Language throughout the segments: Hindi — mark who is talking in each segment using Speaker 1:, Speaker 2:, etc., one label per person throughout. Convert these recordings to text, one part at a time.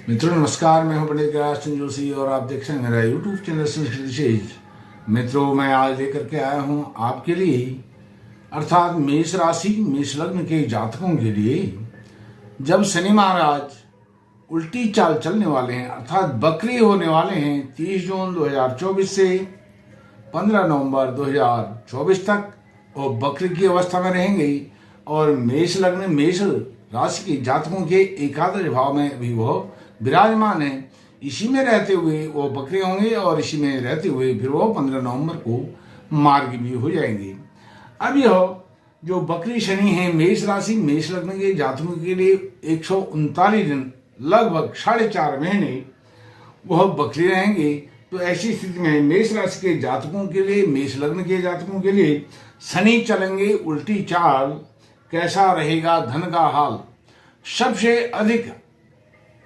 Speaker 1: मित्रों नमस्कार, मैं हूं पंडित गिरिराज जोशी और आप देख रहे हैं मेरा यूट्यूब चैनल संस्कृत विशेष। मित्रों, मैं आज लेकर के आया हूं आपके लिए अर्थात मेष राशि मेष लग्न के जातकों के लिए जब शनि महाराज उल्टी चाल चलने वाले हैं अर्थात बकरी होने वाले हैं 30 जून 2024 से 15 नवंबर 2024 तक और बकरी की अवस्था में रहेंगे और मेष लग्न मेष राशि के जातकों के एकादश भाव में भी वो विराजमान है। इसी में रहते हुए वो बकरे होंगे और इसी में रहते हुए फिर वो 15 नवंबर को मार्ग भी हो जाएंगे। अब यह जो बकरी शनि है मेष राशि मेष लग्न के जातकों के लिए 139 दिन लगभग 4.5 महीने वह बकरी रहेंगे। तो ऐसी स्थिति में मेष राशि के जातकों के लिए मेष लग्न के जातकों के लिए शनि चलेंगे उल्टी चाल। कैसा रहेगा धन का हाल? सबसे अधिक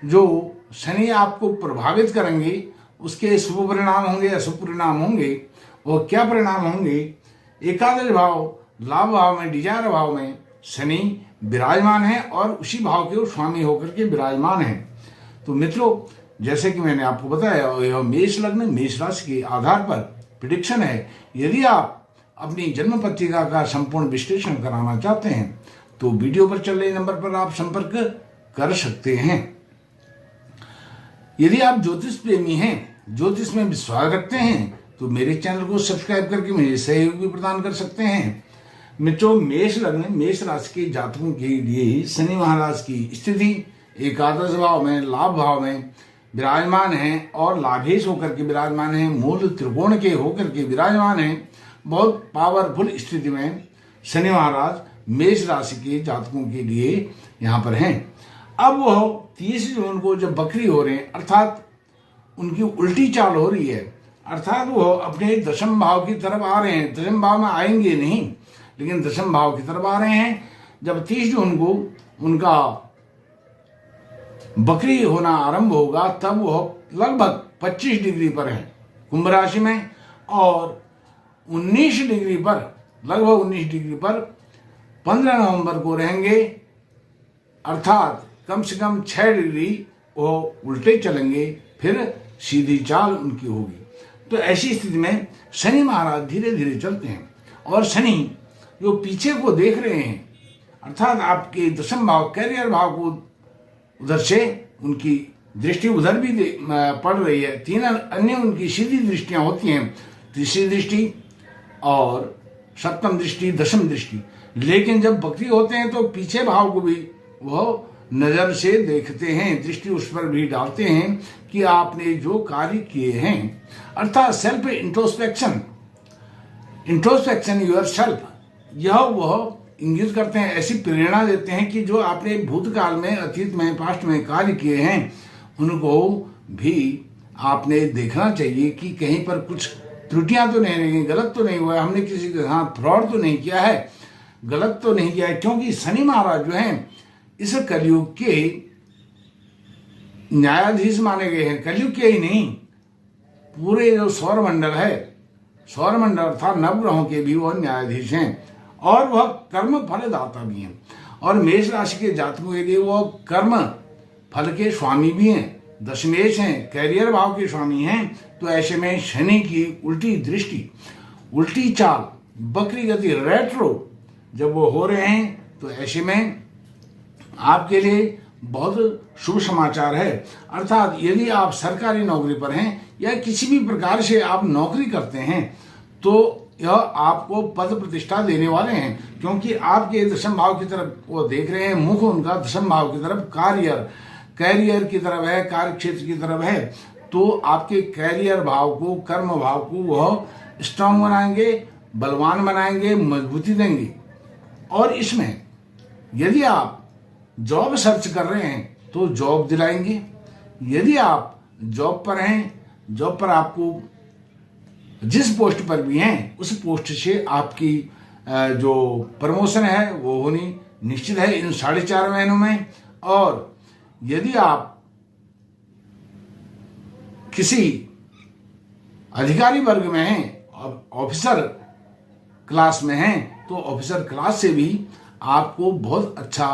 Speaker 1: जो शनि आपको प्रभावित करेंगे उसके शुभ परिणाम होंगे अशुभ परिणाम होंगे। वो क्या परिणाम होंगे? एकादश भाव लाभ भाव में डिजायर भाव में शनि विराजमान है और उसी भाव के स्वामी होकर के विराजमान है। तो मित्रों, जैसे कि मैंने आपको बताया यह मेष लग्न मेष राशि के आधार पर प्रेडिक्शन है। यदि आप अपनी जन्म पत्रिका का संपूर्ण विश्लेषण कराना चाहते हैं तो वीडियो पर चल रहे नंबर पर आप संपर्क कर सकते हैं। यदि आप ज्योतिष प्रेमी हैं, ज्योतिष में विश्वास रखते हैं तो मेरे चैनल को सब्सक्राइब करके मुझे सहयोग भी प्रदान कर सकते हैं। मित्रों, मेष लग्न मेष राशि के जातकों के लिए शनि महाराज की स्थिति एकादश भाव में लाभ भाव में विराजमान है और लाभेश होकर के विराजमान है, मूल त्रिकोण के होकर के विराजमान है। बहुत पावरफुल स्थिति में शनि महाराज मेष राशि के जातकों के लिए यहाँ पर हैं। अब वह 30 जून को जब बकरी हो रहे हैं अर्थात उनकी उल्टी चाल हो रही है अर्थात वो अपने दशम भाव की तरफ आ रहे हैं। दशम भाव में आएंगे नहीं लेकिन दशम भाव की तरफ आ रहे हैं। जब 30 जून को उनका बकरी होना आरंभ होगा तब वह लगभग 25 डिग्री पर है कुंभ राशि में और 19 डिग्री पर लगभग 19 डिग्री पर 15 नवंबर को रहेंगे अर्थात कम से कम 6 डिग्री वो उल्टे चलेंगे, फिर सीधी चाल उनकी होगी। तो ऐसी स्थिति में शनि महाराज धीरे धीरे चलते हैं और शनि जो पीछे को देख रहे हैं अर्थात आपके दशम भाव कैरियर भाव को उधर से उनकी दृष्टि उधर भी पड़ रही है। 3 अन्य उनकी सीधी दृष्टियां होती हैं, तीसरी दृष्टि और सप्तम दृष्टि दशम दृष्टि। लेकिन जब बकरी होते हैं तो पीछे भाव को भी वह नजर से देखते हैं, दृष्टि उस पर भी डालते हैं कि आपने जो कार्य किए हैं अर्थात सेल्फ इंट्रोस्पेक्शन योर सेल्फ, यह वह इंगित करते हैं, ऐसी प्रेरणा देते हैं कि जो आपने भूतकाल में अतीत में पास्ट में कार्य किए हैं उनको भी आपने देखना चाहिए कि कहीं पर कुछ त्रुटियां तो नहीं रही, गलत तो नहीं हुआ है, हमने किसी के साथ फ्रॉड तो नहीं किया है, गलत तो नहीं किया है। क्योंकि शनि महाराज जो हैं इस कलयुग के न्यायाधीश माने गए हैं। कलयुग के ही नहीं, पूरे जो सौरमंडल है, सौरमंडल अर्थात नवग्रहों के भी वह न्यायाधीश हैं और वह कर्म फलदाता भी हैं। और मेष राशि के जातकों के लिए वह कर्म फल के स्वामी भी हैं, दशमेश हैं, कैरियर भाव के स्वामी हैं। तो ऐसे में शनि की उल्टी दृष्टि उल्टी चाल बकरी गति रेट्रो जब वो हो रहे हैं तो ऐसे में आपके लिए बहुत शुभ समाचार है। अर्थात यदि आप सरकारी नौकरी पर हैं या किसी भी प्रकार से आप नौकरी करते हैं तो यह आपको पद प्रतिष्ठा देने वाले हैं, क्योंकि आपके दशम भाव की तरफ वो देख रहे हैं, मुख उनका दशम भाव की तरफ कैरियर की तरफ है, कार्य क्षेत्र की तरफ है। तो आपके कैरियर भाव को कर्म भाव को वह स्ट्रांग बनाएंगे, बलवान बनाएंगे, मजबूती देंगे। और इसमें यदि आप जॉब सर्च कर रहे हैं तो जॉब दिलाएंगे। यदि आप जॉब पर हैं, जॉब पर आपको जिस पोस्ट पर भी हैं उस पोस्ट से आपकी जो प्रमोशन है वो होनी निश्चित है इन 4.5 महीनों में। और यदि आप किसी अधिकारी वर्ग में हैं, ऑफिसर क्लास में हैं, तो ऑफिसर क्लास से भी आपको बहुत अच्छा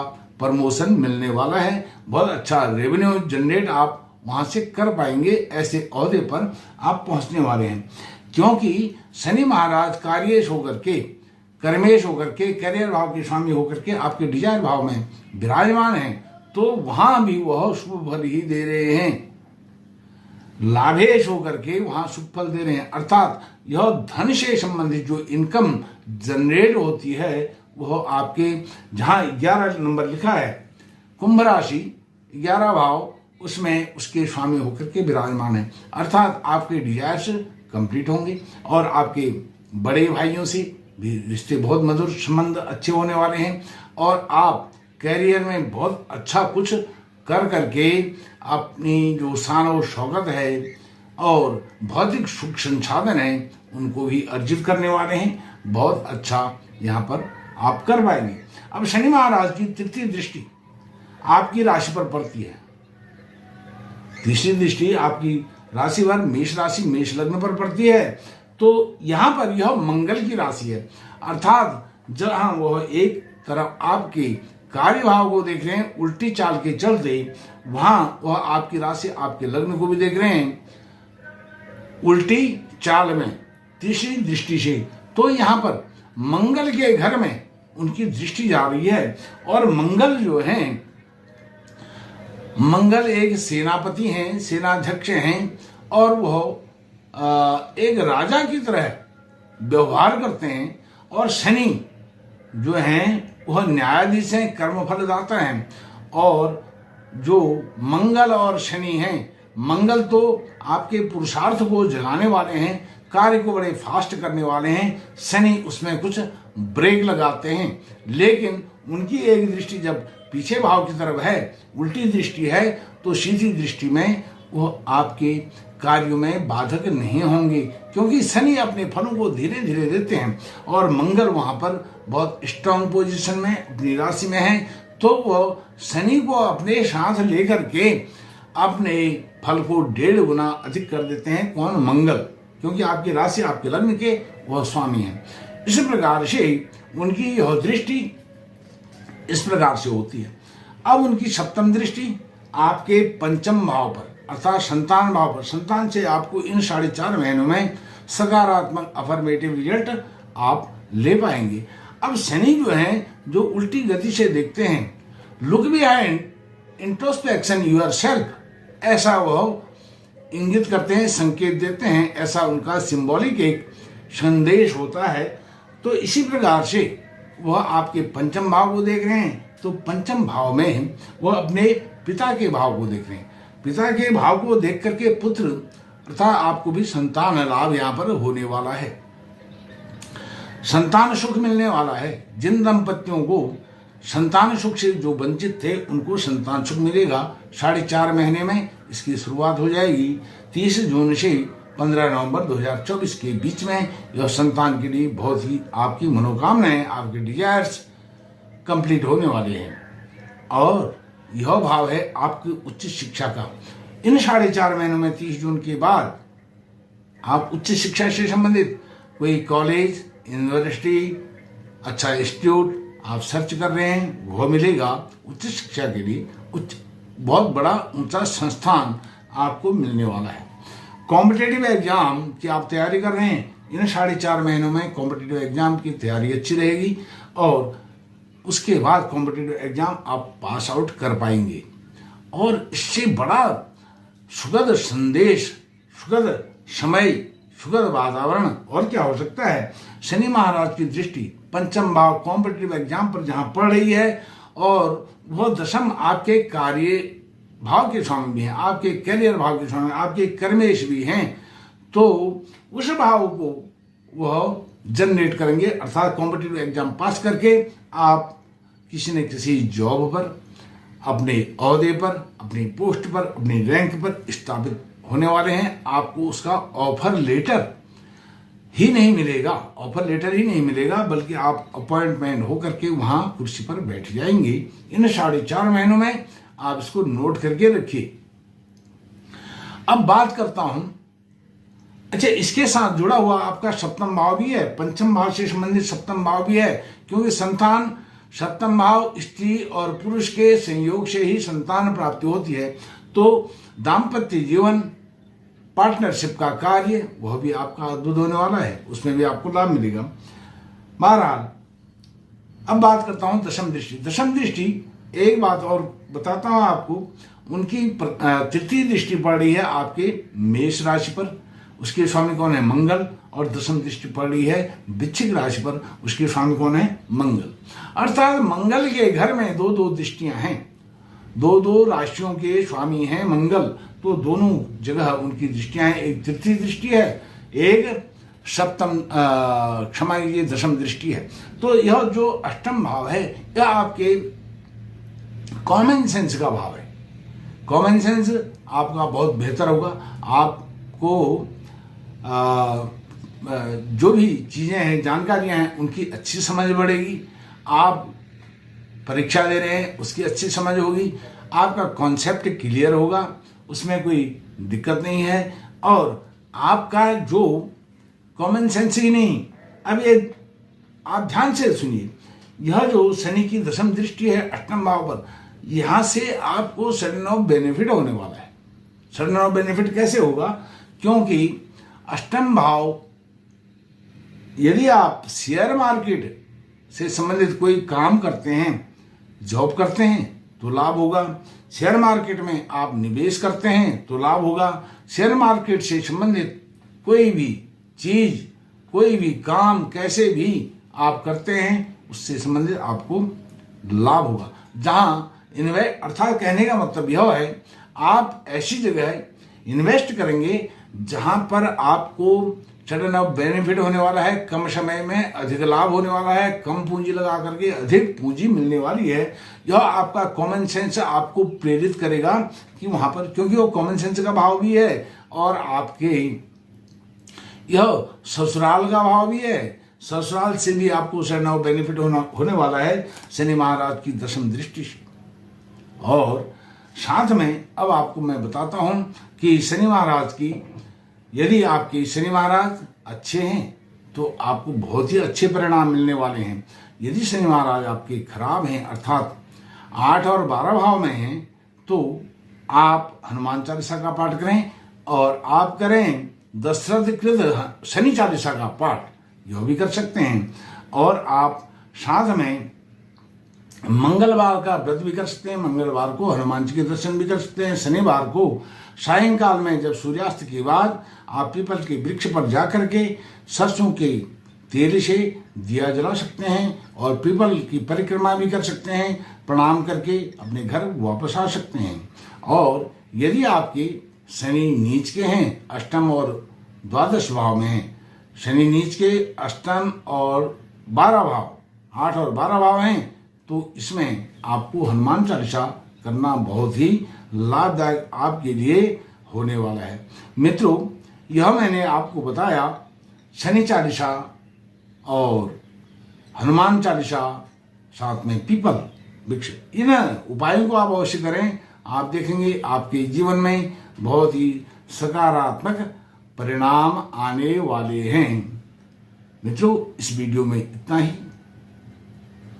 Speaker 1: प्रमोशन मिलने वाला है, बहुत अच्छा रेवेन्यू जनरेट आप वहां से कर पाएंगे, ऐसे ओहदे पर आप पहुंचने वाले हैं। क्योंकि शनि महाराज कार्येश होकर के, कर्मेश होकर के, करियर भाव के स्वामी होकर के आपके डिजायर भाव में विराजमान हैं, तो वहां भी वह शुभ फल ही दे रहे हैं। लाभेश होकर के वहां शुभ फल दे रहे हैं, अर्थात यह धन से संबंधित जो इनकम जनरेट होती है वह आपके जहां 11 नंबर लिखा है कुंभ राशि 11 भाव, उसमें उसके स्वामी होकर के विराजमान है, अर्थात आपके डिजायर्स कंप्लीट होंगे और आपके बड़े भाइयों से भी रिश्ते बहुत मधुर संबंध अच्छे होने वाले हैं और आप कैरियर में बहुत अच्छा कुछ कर करके अपनी जो शान और शौकत है और भौतिक सुख संसाधन है उनको भी अर्जित करने वाले हैं। बहुत अच्छा यहाँ पर आप कर पाएंगे। अब शनि महाराज की तृतीय दृष्टि आपकी राशि पर पड़ती है। तीसरी दृष्टि आपकी राशि पर मेष राशि मेष लग्न पर पड़ती है, तो यहाँ पर यह मंगल की राशि है, अर्थात जहाँ वह एक तरफ आपके कार्य भाव को देख रहे हैं उल्टी चाल के चलते, वहां वह आपकी राशि आपके लग्न को भी देख रहे हैं उल्टी चाल में तीसरी दृष्टि से। तो यहाँ पर मंगल के घर में उनकी दृष्टि जा रही है और मंगल जो है, मंगल एक सेनापति हैं, सेनाध्यक्ष हैं और वह एक राजा की तरह व्यवहार करते हैं और शनि जो हैं वह न्यायाधीश हैं, कर्मफलदाता हैं। और जो मंगल और शनि हैं, मंगल तो आपके पुरुषार्थ को जगाने वाले हैं, कार्य को बड़े फास्ट करने वाले हैं, शनि उसमें कुछ ब्रेक लगाते हैं। लेकिन उनकी एक दृष्टि जब पीछे भाव की तरफ है, उल्टी दृष्टि है, तो सीधी दृष्टि में वो आपके कार्यों में बाधक नहीं होंगे, क्योंकि शनि अपने फलों को धीरे धीरे देते हैं और मंगल वहां पर बहुत स्ट्रांग पोजीशन में अपनी राशि में है। तो वो शनि को अपने साथ लेकर के अपने फल को 1.5 गुना अधिक कर देते हैं। कौन? मंगल, क्योंकि आपकी राशि आपके लग्न के वह स्वामी है। इस प्रकार से उनकी यह दृष्टि इस प्रकार से होती है। अब उनकी सप्तम दृष्टि आपके पंचम भाव पर अर्थात संतान भाव पर, संतान से आपको इन 4.5 महीनों में सकारात्मक अफर्मेटिव रिजल्ट आप ले पाएंगे। अब शनि जो है जो उल्टी गति से देखते हैं, look behind introspection yourself, ऐसा वह इंगित करते हैं, संकेत देते हैं, ऐसा उनका सिंबॉलिक एक संदेश होता है। तो इसी प्रकार से वह आपके पंचम भाव को देख रहे हैं, तो पंचम भाव में वह अपने पिता के भाव को देख रहे हैं। पिता के भाव को देख करके पुत्र अर्थात आपको भी संतान लाभ यहाँ पर होने वाला है, संतान सुख मिलने वाला है। जिन दंपतियों को संतान सुख से जो वंचित थे उनको संतान सुख मिलेगा। 4.5 महीने में इसकी शुरुआत हो जाएगी। 30 जून से 15 नवंबर 2024 के बीच में यह संतान के लिए बहुत ही आपकी मनोकामनाएं, आपके डिजायर्स कंप्लीट होने वाले हैं। और यह भाव है आपकी उच्च शिक्षा का। इन 4.5 महीनों में 30 जून के बाद आप उच्च शिक्षा से संबंधित कोई कॉलेज, यूनिवर्सिटी, अच्छा इंस्टीट्यूट आप सर्च कर रहे हैं, वह मिलेगा। उच्च शिक्षा के लिए बहुत बड़ा ऊंचा संस्थान आपको मिलने वाला है। कॉम्पिटिटिव एग्जाम की आप तैयारी कर रहे हैं, इन 4.5 महीनों में कॉम्पिटिटिव एग्जाम की तैयारी अच्छी रहेगी और उसके बाद कॉम्पिटिटिव एग्जाम आप पास आउट कर पाएंगे। और इससे बड़ा सुखद संदेश, सुखद समय, सुखद वातावरण और क्या हो सकता है। शनि महाराज की दृष्टि पंचम भाव कॉम्पिटिटिव एग्जाम पर जहां पड़ रही है और वह दशम आपके कार्य भाव के स्वामी भी हैं, आपके करियर भाव के स्वामी, आपके कर्मेश भी हैं, तो उस भाव को वह जनरेट करेंगे। अर्थात कॉम्पिटिटिव एग्जाम पास करके आप किसी न किसी जॉब पर, अपने ओहदे पर, अपनी पोस्ट पर, अपनी रैंक पर स्थापित होने वाले हैं। आपको उसका ऑफर लेटर ही नहीं मिलेगा, ऑफर लेटर ही नहीं मिलेगा, बल्कि आप अपॉइंटमेंट होकर के वहां कुर्सी पर बैठ जाएंगे। इन 4.5 महीनों में आप इसको नोट करके रखिए। अब बात करता हूं, अच्छा इसके साथ जुड़ा हुआ आपका सप्तम भाव भी है, पंचम भाव से संबंधित सप्तम भाव भी है, क्योंकि संतान सप्तम भाव स्त्री और पुरुष के संयोग से ही संतान प्राप्ति होती है, तो दाम्पत्य जीवन, पार्टनरशिप का कार्य वह भी आपका अद्भुत होने वाला है, उसमें भी आपको लाभ मिलेगा। बहरहाल अब बात करता हूं दशम दृष्टि। दशम दृष्टि, एक बात और बताता हूं आपको, उनकी तृतीय दृष्टि पड़ रही है आपके मेष राशि पर, उसके स्वामी कौन है? मंगल। और दशम दृष्टि पड़ रही है वृश्चिक राशि पर, उसके स्वामी कौन है? मंगल। अर्थात मंगल के घर में दो दो दृष्टियां हैं, दो दो राशियों के स्वामी हैं मंगल, तो दोनों जगह उनकी दृष्टियां हैं। एक तृतीय दृष्टि है, एक सप्तम क्षमा कीजिए दशम दृष्टि है। तो यह जो अष्टम भाव है यह आपके कॉमन सेंस का भाव है। कॉमन सेंस आपका बहुत बेहतर होगा, आपको जो भी चीज़ें हैं, जानकारियां हैं, उनकी अच्छी समझ बढ़ेगी। आप परीक्षा दे रहे हैं उसकी अच्छी समझ होगी, आपका कॉन्सेप्ट क्लियर होगा, उसमें कोई दिक्कत नहीं है। और आपका जो कॉमन सेंस ही नहीं, अब ये आप ध्यान से सुनिए, यह जो शनि की दशम दृष्टि है अष्टम भाव पर, यहां से आपको सडन ऑफ बेनिफिट होने वाला है। सडन ऑफ बेनिफिट कैसे होगा? क्योंकि अष्टम भाव, यदि आप शेयर मार्केट से संबंधित कोई काम करते हैं, जॉब करते हैं तो लाभ होगा। शेयर मार्केट में आप निवेश करते हैं तो लाभ होगा। शेयर मार्केट से संबंधित कोई भी चीज, कोई भी काम, कैसे भी आप करते हैं उससे संबंधित आपको लाभ होगा। जहां इन्वेस्ट, अर्थात कहने का मतलब यह है, आप ऐसी जगह इन्वेस्ट करेंगे जहां पर आपको सडन ऑफ बेनिफिट होने वाला है, कम समय में अधिक लाभ होने वाला है, कम पूंजी लगा करके अधिक पूंजी मिलने वाली है। यह आपका कॉमन सेंस आपको प्रेरित करेगा कि वहां पर, क्योंकि वो कॉमन सेंस का भाव भी है और आपके यह ससुराल का भाव भी है, ससुराल से भी आपको सडन ऑफ बेनिफिट होने वाला है शनि महाराज की दशम दृष्टि से। और साथ में अब आपको मैं बताता हूं कि शनि महाराज की, यदि आपके शनि महाराज अच्छे हैं तो आपको बहुत ही अच्छे परिणाम मिलने वाले हैं। यदि शनि महाराज आपके खराब हैं, अर्थात 8 और 12 भाव में हैं, तो आप हनुमान चालीसा का पाठ करें और आप करें दशरथ कृत शनि चालीसा का पाठ, यह भी कर सकते हैं। और आप साथ में मंगलवार का व्रत भी कर सकते हैं, मंगलवार को हनुमान जी के दर्शन भी कर सकते हैं। शनिवार को सायंकाल में जब सूर्यास्त के बाद आप पीपल के वृक्ष पर जाकर के सरसों के तेल से दिया जला सकते हैं और पीपल की परिक्रमा भी कर सकते हैं, प्रणाम करके अपने घर वापस आ सकते हैं। और यदि आपके शनि नीच के हैं, अष्टम और द्वादश भाव में हैं, शनि नीच के अष्टम और 12 भाव, 8 और 12 भाव हैं, तो इसमें आपको हनुमान चालीसा करना बहुत ही लाभदायक आपके लिए होने वाला है। मित्रों, यह मैंने आपको बताया शनि चालीसा और हनुमान चालीसा, साथ में पीपल वृक्ष, इन उपायों को आप अवश्य करें। आप देखेंगे आपके जीवन में बहुत ही सकारात्मक परिणाम आने वाले हैं। मित्रों, इस वीडियो में इतना ही।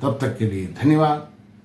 Speaker 1: तब तक के लिए धन्यवाद।